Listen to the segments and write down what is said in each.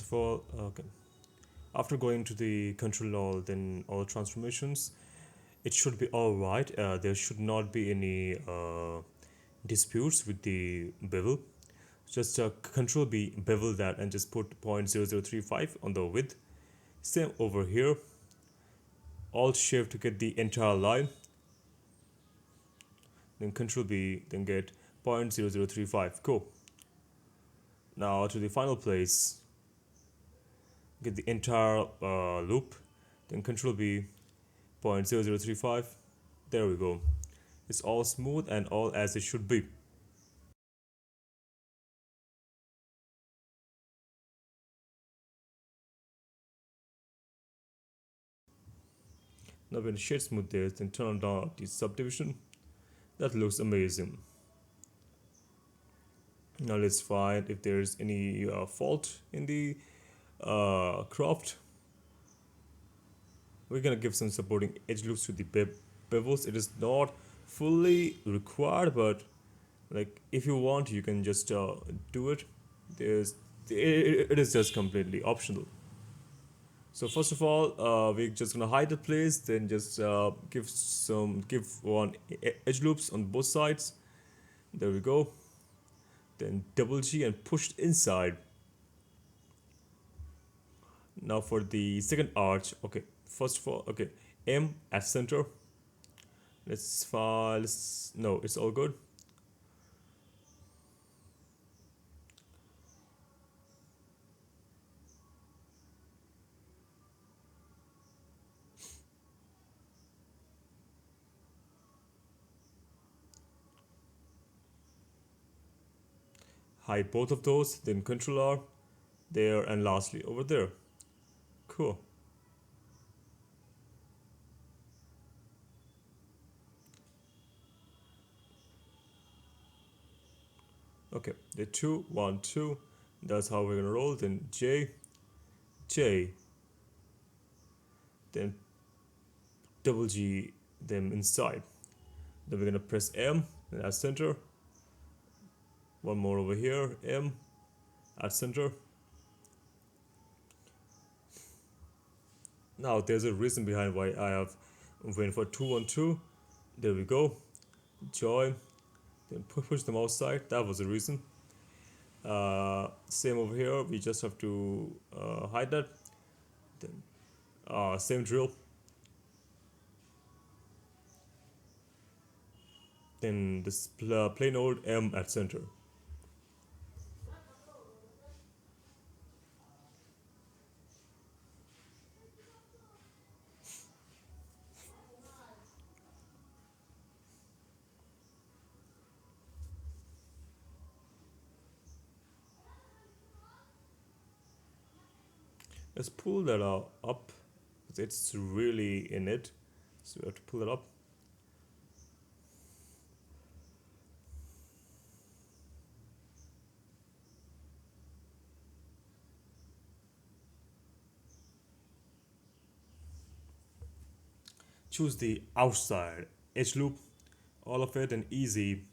of all, okay, after going to the control all, then all transformations, it should be all right. There should not be any disputes with the bevel. Just control B bevel that and just put 0.0035 on the width. Same over here. Alt shift to get the entire line. Then control B, then get 0.0035. Cool. Now to the final place. Get the entire loop. Then control B, 0.0035. There we go. It's all smooth and all as it should be. Now when shade smooth this, then turn down the subdivision. That looks amazing. Now let's find if there's any fault in the craft. We're gonna give some supporting edge loops to the bevels. It is not fully required, but like if you want, you can just do it. There's it is just completely optional. So first of all, we're just gonna hide the place, then just give one edge loops on both sides. There we go. Then double G and push inside. Now for the second arch, okay. First of all, okay, M at center. Let's file. No, it's all good. Hide both of those, then Control R, there, and lastly over there. Cool. Okay, the 2, 1, 2. That's how we're gonna roll. Then J, J, then double G them inside. Then we're gonna press M at center. One more over here, M at center. Now there's a reason behind why I have went for 2, 1, 2. There we go. Join. Then push them outside. That was the reason. Same over here. We just have to hide that. Then same drill. Then this plain old M at center. Let's pull that up. It's really in it, so we have to pull it up. Choose the outside edge loop, all of it, and easy.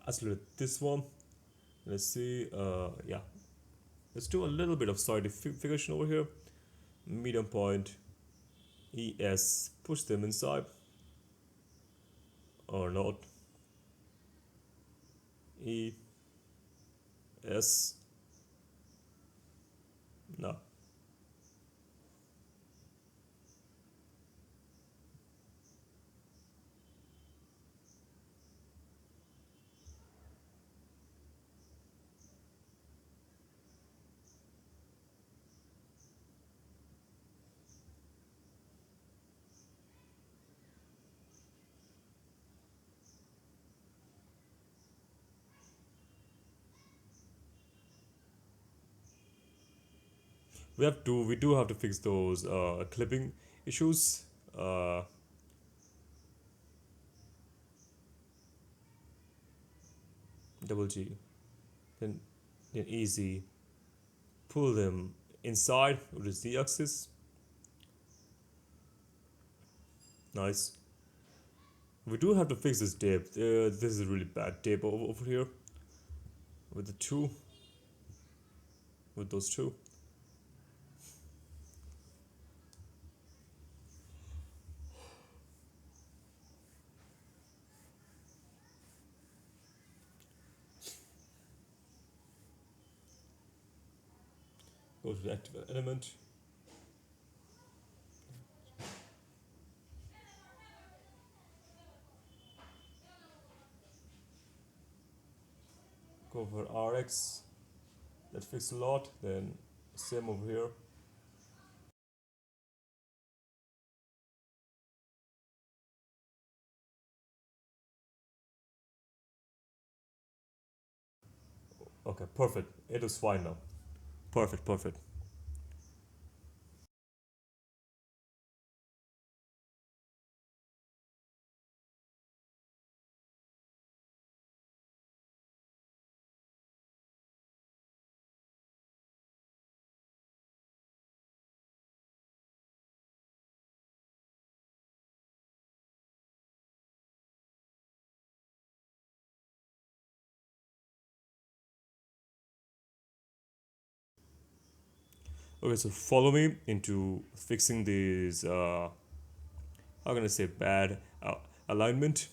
Accelerate this one. Let's see. Yeah, let's do a little bit of solidification over here. Medium point. ES. Push them inside. Or not. E. S. No. We do have to fix those clipping issues. Uh, double G, then easy, pull them inside with the Z axis. Nice. We do have to fix this dip. This is a really bad dip over here with the two, with those two. Go to the active element. Go for RX. That fixed a lot. Then same over here. Okay, perfect. It is fine now. Perfect, perfect. Okay, so follow me into fixing these, how can I say, bad alignment.